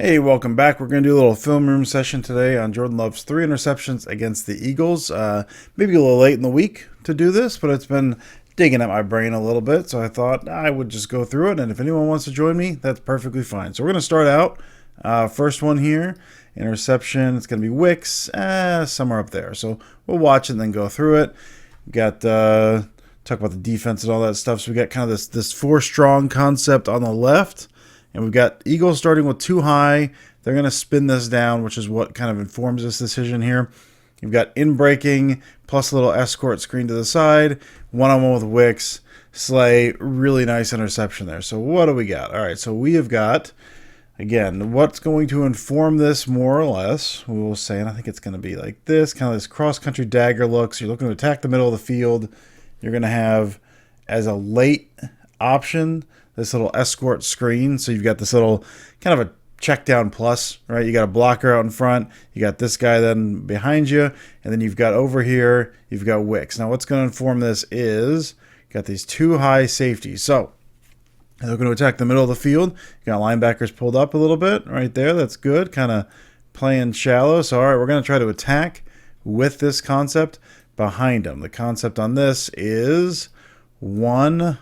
Hey, welcome back. We're going to do a little film room session today on Jordan Love's 3 interceptions against the Eagles. Maybe a little late in the week to do this, but it's been digging at my brain a little bit, so I thought I would just go through it, and if anyone wants to join me, that's perfectly fine. So we're going to start out. First one here, interception. It's going to be Wicks, somewhere up there. So we'll watch it and then go through it. We got talk about the defense and all that stuff. So we got kind of this four strong concept on the left. And we've got Eagles starting with too high. They're going to spin this down, which is what kind of informs this decision here. You've got in breaking plus a little escort screen to the side. One-on-one with Wicks. Slay, really nice interception there. So what do we got? All right, so we have got, again, what's going to inform this more or less, we will say, and I think it's going to be like this, kind of this cross-country dagger look. So you're looking to attack the middle of the field. You're going to have, as a late option, this little escort screen. So you've got this little kind of a check down plus, right? You got a blocker out in front. You got this guy then behind you. And then you've got over here, you've got Wicks. Now what's going to inform this is got these two high safeties. So they're going to attack the middle of the field. You got linebackers pulled up a little bit right there. That's good. Kind of playing shallow. So all right, we're going to try to attack with this concept behind them. The concept on this is 1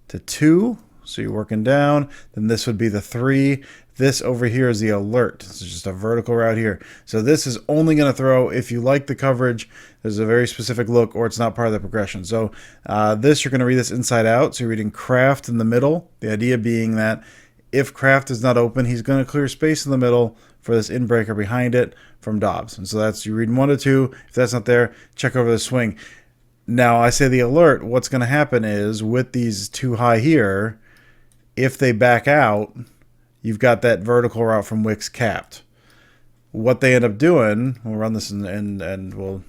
to 2. So you're working down, then this would be the 3. This over here is the alert. This is just a vertical route here. So this is only going to throw if you like the coverage. There's a very specific look or it's not part of the progression. So this, you're going to read this inside out. So you're reading Kraft in the middle. The idea being that if Kraft is not open, he's going to clear space in the middle for this in-breaker behind it from Dobbs. And so that's, you're reading 1 to 2. If that's not there, check over the swing. Now I say the alert. What's going to happen is with these too high here, if they back out, you've got that vertical route from Wicks capped. What they end up doing, we'll run this and we'll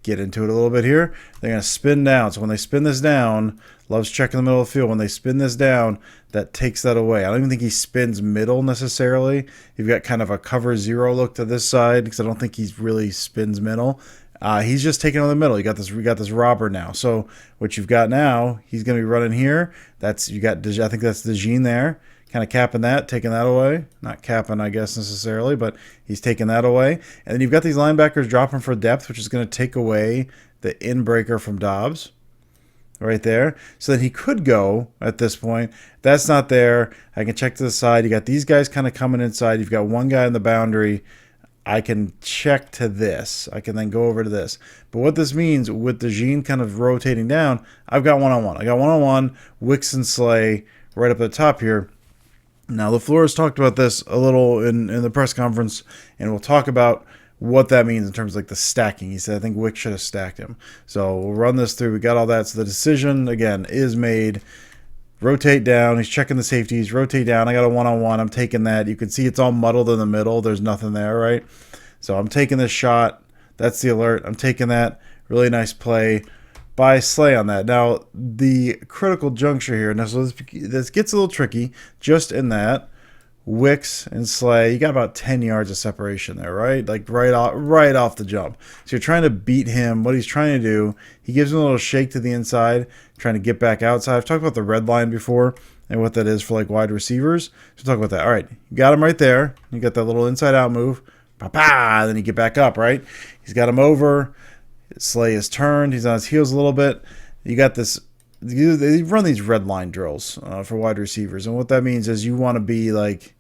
get into it a little bit here. They're going to spin down. So when they spin this down, Love's checking the middle of the field. When they spin this down, that takes that away. I don't even think he spins middle necessarily. You've got kind of a cover zero look to this side because I don't think he really spins middle. He's just taking on the middle. We got this robber now. So what you've got now, he's going to be running here. That's you got. I think that's DeJean there, kind of capping that, taking that away. Not capping, I guess necessarily, but he's taking that away. And then you've got these linebackers dropping for depth, which is going to take away the in-breaker from Dobbs, right there. So then he could go at this point. That's not there. I can check to the side. You got these guys kind of coming inside. You've got one guy in the boundary. I can check to this. I can then go over to this. But what this means with the DeJean kind of rotating down, I've got one-on-one. I got one-on-one, Wicks and Slay right up at the top here. Now, LaFleur's talked about this a little in the press conference, and we'll talk about what that means in terms of like the stacking. He said, I think Wicks should have stacked him. So we'll run this through. We got all that. So the decision, again, is made. Rotate down. He's checking the safeties. Rotate down. I got a one-on-one. I'm taking that. You can see it's all muddled in the middle. There's nothing there, right? So I'm taking this shot. That's the alert. I'm taking that. Really nice play by Slay on that. Now, the critical juncture here. Now, so this gets a little tricky just in that Wicks and Slay, you got about 10 yards of separation there, right? Like right off the jump. So you're trying to beat him. What he's trying to do, he gives him a little shake to the inside, trying to get back outside. I've talked about the red line before and what that is for like wide receivers. So talk about that. All right, you got him right there. You got that little inside out move. Pa-pa! Then you get back up, right? He's got him over. Slay is turned. He's on his heels a little bit. You got this. They run these red line drills for wide receivers. And what that means is you want to be like,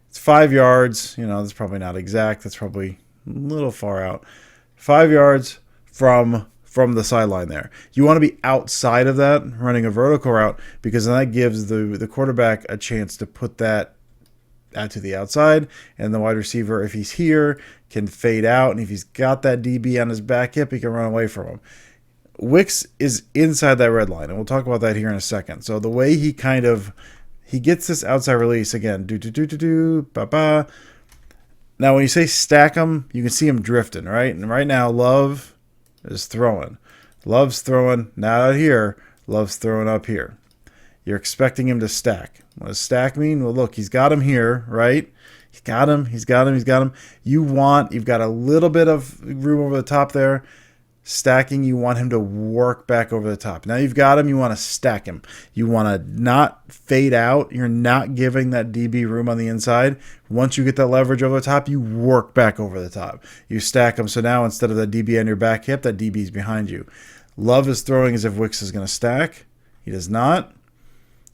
it's 5 yards. You know, that's probably not exact. That's probably a little far out. 5 yards from the sideline there. You want to be outside of that, running a vertical route, because then that gives the quarterback a chance to put that out to the outside. And the wide receiver, if he's here, can fade out. And if he's got that DB on his back hip, he can run away from him. Wicks is inside that red line, and we'll talk about that here in a second. So the way he gets this outside release again, ba-ba. Now when you say stack him, you can see him drifting, right? And right now Love is throwing. Love's throwing not out here. Love's throwing up here. You're expecting him to stack. What does stack mean? Well, look, he's got him here, right? He's got him. You've got a little bit of room over the top there. Stacking, you want him to work back over the top. Now you've got him, you want to stack him. You want to not fade out. You're not giving that DB room on the inside. Once you get that leverage over the top, you work back over the top. You stack him, so now instead of that DB on your back hip, that DB is behind you. Love is throwing as if Wicks is going to stack. He does not.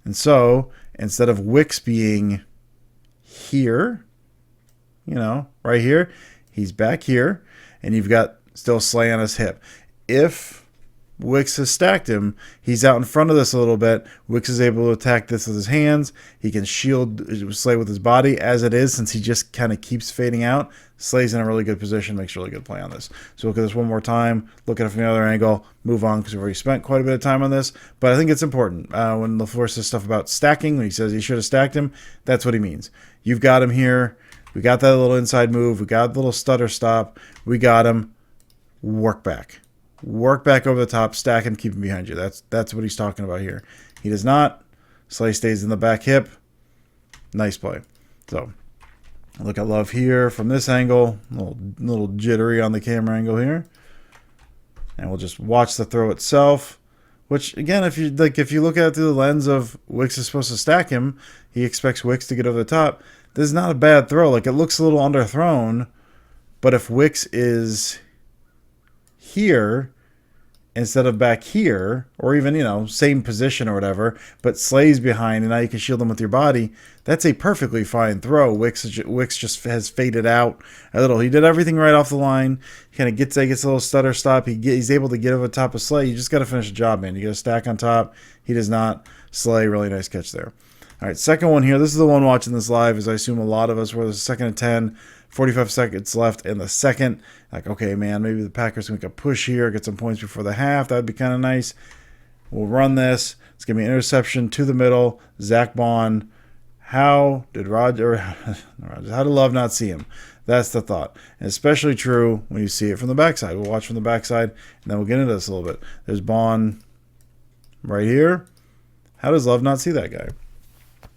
And so, instead of Wicks being here, right here, he's back here, and you've got still Slay on his hip. If Wicks has stacked him, he's out in front of this a little bit. Wicks is able to attack this with his hands. He can shield Slay with his body as it is, since he just kind of keeps fading out. Slay's in a really good position, makes a really good play on this. So look at this one more time, look at it from the other angle, move on, because we've already spent quite a bit of time on this. But I think it's important. When LaFleur says stuff about stacking, when he says he should have stacked him, that's what he means. You've got him here. We got that little inside move. We got the little stutter stop. We got him. Work back. Work back over the top, stack him, keep him behind you. That's what he's talking about here. He does not. Slay stays in the back hip. Nice play. So, look at Love here from this angle. A little jittery on the camera angle here. And we'll just watch the throw itself. Which, again, if you look at it through the lens of Wicks is supposed to stack him, he expects Wicks to get over the top. This is not a bad throw. Like, it looks a little underthrown, but if Wicks is here instead of back here, or even, same position or whatever, but Slay's behind and now you can shield him with your body, that's a perfectly fine throw. Wicks just has faded out a little. He did everything right off the line. He kind of gets a little stutter stop. He's able to get over the top of Slay. You just got to finish the job, man. You got to stack on top. He does not. Slay, really nice catch there. All right, second one here. This is the one watching this live, as I assume a lot of us were. The second and 10, 45 seconds left in the second. Like, okay, man, maybe the Packers can make a push here, get some points before the half. That would be kind of nice. We'll run this. It's going to be an interception to the middle. Zach Bond. How did Love not see him? That's the thought. And especially true when you see it from the backside. We'll watch from the backside, and then we'll get into this a little bit. There's Bond right here. How does Love not see that guy?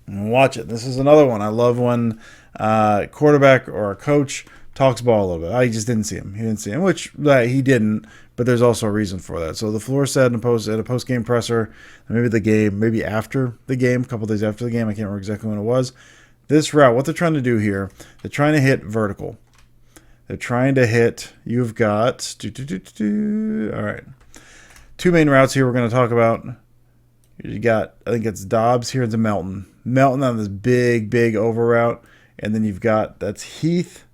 And watch it. This is another one. I love when a quarterback or a coach talks ball a little bit. I just didn't see him. He didn't see him, which he didn't, but there's also a reason for that. So LaFleur said at a post-game presser, maybe after the game, a couple days after the game, I can't remember exactly when it was, this route, what they're trying to do here, they're trying to hit vertical. They're trying to hit, you've got, all right, two main routes here we're going to talk about. You got, I think it's Dobbs here to Melton. Melton on this big over route. And then you've got, that's Heath.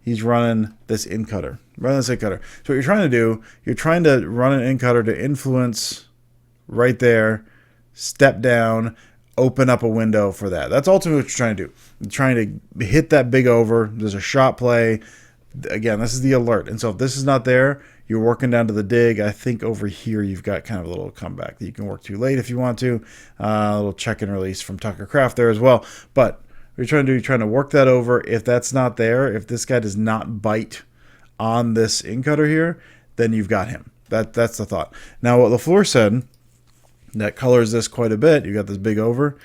He's running this in cutter. So what you're trying to do, you're trying to run an in cutter to influence right there, step down, open up a window for that. That's ultimately what you're trying to do. You're trying to hit that big over. There's a shot play. Again, this is the alert. And so if this is not there, you're working down to the dig. I think over here you've got kind of a little comeback that you can work too late if you want to. A little check and release from Tucker Kraft there as well. But what you're trying to do, you're trying to work that over. If that's not there, if this guy does not bite on this in cutter here, then you've got him. That's the thought. Now what LaFleur said, that colors this quite a bit. You got this big over.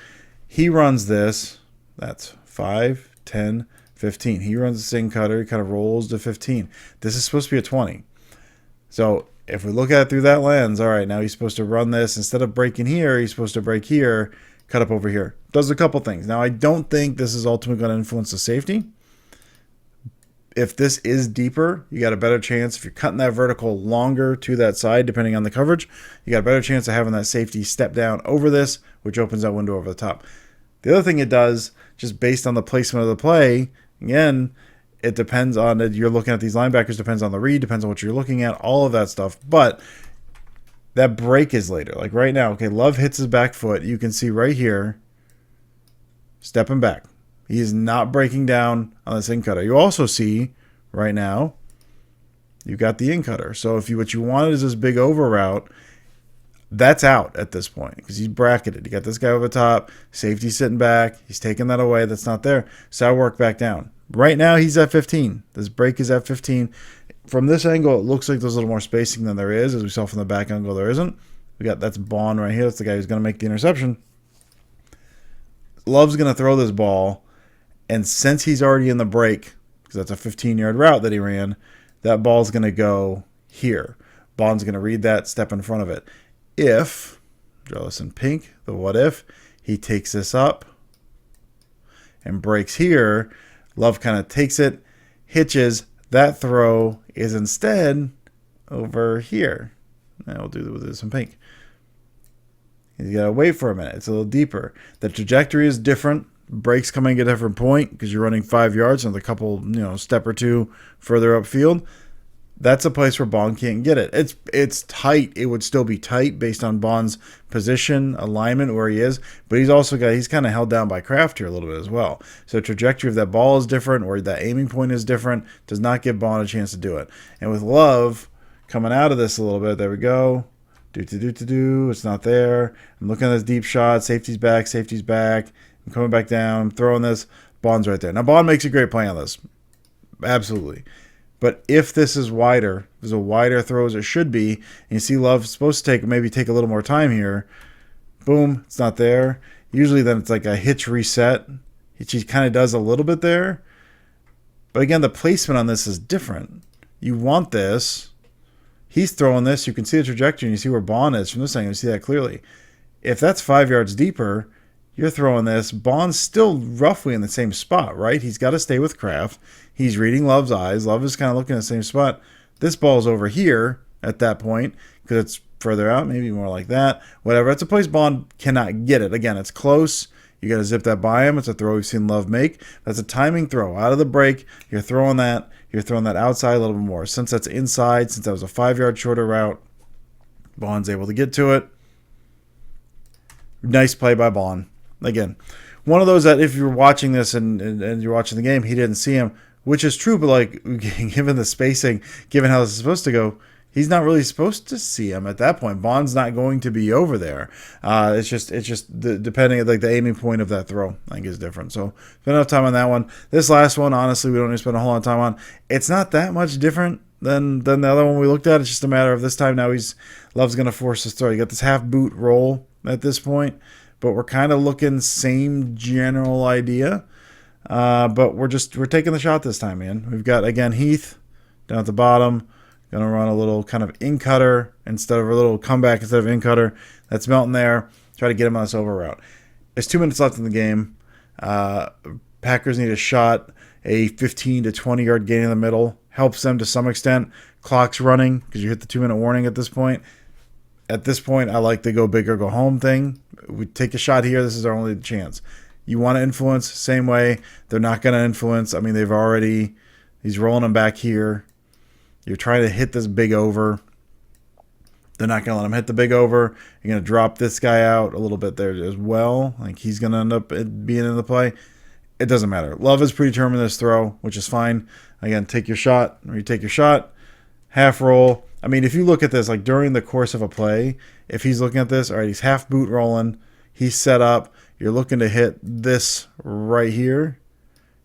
He runs this. That's 5, 10, 15. He runs this in cutter. He kind of rolls to 15. This is supposed to be a 20. So if we look at it through that lens, all right, now he's supposed to run this. Instead of breaking here, he's supposed to break here, cut up over here. Does a couple things. Now, I don't think this is ultimately going to influence the safety. If this is deeper, you got a better chance. If you're cutting that vertical longer to that side, depending on the coverage, you got a better chance of having that safety step down over this, which opens that window over the top. The other thing it does, just based on the placement of the play, again, it depends on it. You're looking at these linebackers, depends on the read, depends on what you're looking at, all of that stuff. But that break is later. Like right now, okay, Love hits his back foot. You can see right here, stepping back. He is not breaking down on this in cutter. You also see right now, you got the in cutter. So if what you wanted is this big over route, that's out at this point because he's bracketed. You got this guy over the top, safety sitting back. He's taking that away. That's not there. So I work back down. Right now, he's at 15. This break is at 15. From this angle, it looks like there's a little more spacing than there is. As we saw from the back angle, there isn't. That's Bond right here. That's the guy who's going to make the interception. Love's going to throw this ball, and since he's already in the break, because that's a 15-yard route that he ran, that ball's going to go here. Bond's going to read that, step in front of it. If, draw this in pink, the what if, he takes this up and breaks here, Love kind of takes it, hitches, that throw is instead over here. Now we'll do this in pink. You got to wait for a minute. It's a little deeper. The trajectory is different. Breaks coming at a different point because you're running 5 yards and a couple, step or two further upfield. That's a place where Bond can't get it. It's tight. It would still be tight based on Bond's position, alignment, where he is. But he's kind of held down by Kraft here a little bit as well. So the trajectory of that ball is different, or that aiming point is different. Does not give Bond a chance to do it. And with Love coming out of this a little bit, there we go. It's not there. I'm looking at this deep shot. Safety's back. I'm coming back down. I'm throwing this. Bond's right there. Now, Bond makes a great play on this. Absolutely. But if this is wider, there's a wider throw as it should be, and you see Love's supposed to maybe take a little more time here. Boom, it's not there. Usually then it's like a hitch reset. She kind of does a little bit there. But again, the placement on this is different. You want this. He's throwing this. You can see the trajectory, and you see where Bond is from this angle. You see that clearly. If that's 5 yards deeper, you're throwing this. Bond's still roughly in the same spot, right? He's got to stay with Kraft. He's reading Love's eyes. Love is kind of looking at the same spot. This ball's over here at that point because it's further out, maybe more like that. Whatever. It's a place Bond cannot get it. Again, it's close. You got to zip that by him. It's a throw we've seen Love make. That's a timing throw. Out of the break, you're throwing that. You're throwing that outside a little bit more. Since that's inside, since that was a 5 yard shorter route, Bond's able to get to it. Nice play by Bond. Again, one of those that if you're watching this and you're watching the game, he didn't see him, which is true, but like given the spacing, given how this is supposed to go, he's not really supposed to see him at that point. Bond's not going to be over there. It's just depending like the aiming point of that throw, I think is different. So spend enough time on that one. This last one, honestly, we don't need to spend a whole lot of time on. It's not that much different than the other one we looked at. It's just a matter of this time now Love's going to force his throw. You got this half boot roll at this point. But we're kind of looking same general idea. But we're taking the shot this time, man. We've got, again, Heath down at the bottom. Going to run a little kind of in-cutter instead of a little comeback instead of in-cutter. That's Melton there. Try to get him on this over route. There's 2 minutes left in the game. Packers need a shot. A 15 to 20-yard gain in the middle helps them to some extent. Clock's running because you hit the 2-minute warning at this point. At this point, I like the go big or go home thing. We take a shot here. This is our only chance. You want to influence, same way. They're not going to influence. I mean, he's rolling them back here. You're trying to hit this big over. They're not going to let him hit the big over. You're going to drop this guy out a little bit there as well. Like he's going to end up being in the play. It doesn't matter. Love is predetermined this throw, which is fine. Again, take your shot. Or you take your shot. Half roll. I mean, if you look at this, like during the course of a play, if he's looking at this, all right, he's half boot rolling, he's set up, you're looking to hit this right here,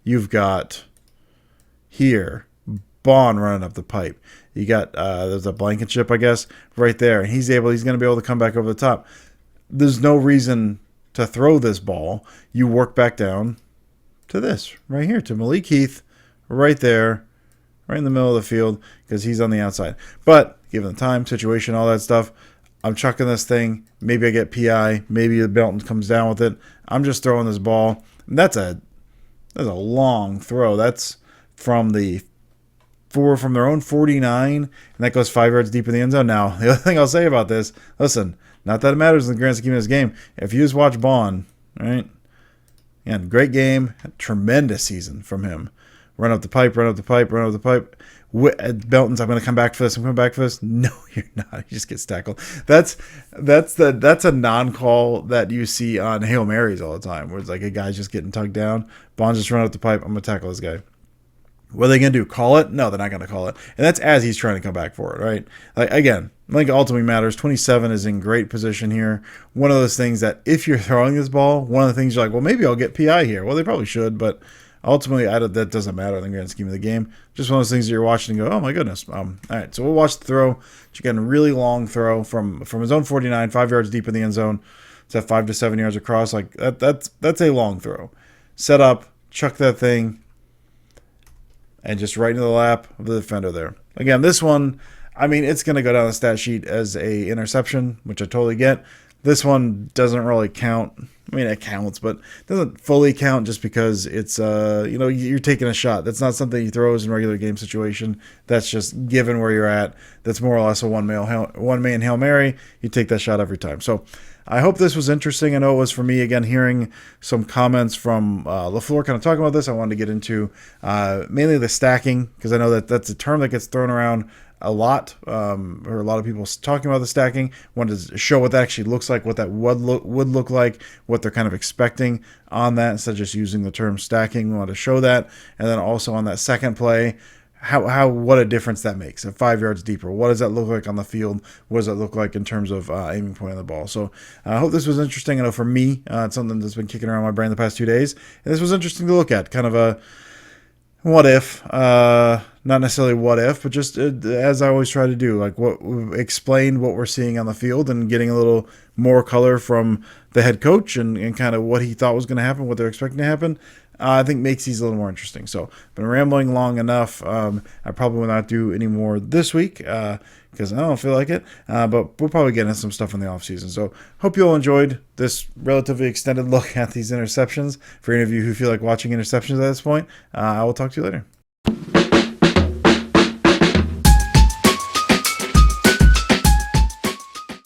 you've got here, Bond running up the pipe. You got, there's a Blankenship, I guess, right there, and he's going to be able to come back over the top. There's no reason to throw this ball. You work back down to this right here, to Malik Heath, right there, right in the middle of the field because he's on the outside. But given the time, situation, all that stuff, I'm chucking this thing. Maybe I get PI. Maybe the Belton comes down with it. I'm just throwing this ball. And that's a long throw. That's from their own 49, and that goes 5 yards deep in the end zone. Now, the other thing I'll say about this, listen, not that it matters in the grand scheme of this game. If you just watch Bond, right? And great game, tremendous season from him. Run up the pipe. Belton's, I'm going to come back for this. No, you're not. He just gets tackled. That's a non-call that you see on Hail Marys all the time, where it's like a guy's just getting tugged down. Bond's just run up the pipe. I'm going to tackle this guy. What are they going to do? Call it? No, they're not going to call it. And that's as he's trying to come back for it, right? Like, again, I think it ultimately matters. 27 is in great position here. One of those things that if you're throwing this ball, one of the things you're like, well, maybe I'll get PI here. Well, they probably should, but ultimately, that doesn't matter in the grand scheme of the game. Just one of those things that you're watching and go, oh my goodness. All right, so we'll watch the throw. She's getting a really long throw from his own 49, 5 yards deep in the end zone. It's at 5 to 7 yards across. Like that's a long throw. Set up, chuck that thing, and just right into the lap of the defender there. Again, this one, I mean, it's going to go down the stat sheet as a interception, which I totally get. This one doesn't really count. I mean, it counts, but it doesn't fully count just because it's, you're taking a shot. That's not something he throws in regular game situation. That's just given where you're at. That's more or less a one-man Hail Mary. You take that shot every time. So I hope this was interesting. I know it was for me, again, hearing some comments from LaFleur kind of talking about this. I wanted to get into mainly the stacking, because I know that that's a term that gets thrown around a lot, or a lot of people talking about the stacking. Wanted to show what that actually looks like, what that would look like, what they're kind of expecting on that, instead of just using the term stacking. We want to show that, and then also on that second play, what a difference that makes at 5 yards deeper. What does that look like on the field? What does that look like in terms of aiming point on the ball? So I hope this was interesting. I know for me, it's something that's been kicking around my brain the past 2 days, and this was interesting to look at. Kind of a what if, not necessarily what if, but just as I always try to do, like explain what we're seeing on the field and getting a little more color from the head coach and kind of what he thought was going to happen, what they're expecting to happen. I think makes these a little more interesting. So been rambling long enough. I probably will not do any more this week because I don't feel like it. But we'll probably get into some stuff in the offseason. So hope you all enjoyed this relatively extended look at these interceptions. For any of you who feel like watching interceptions at this point, I will talk to you later.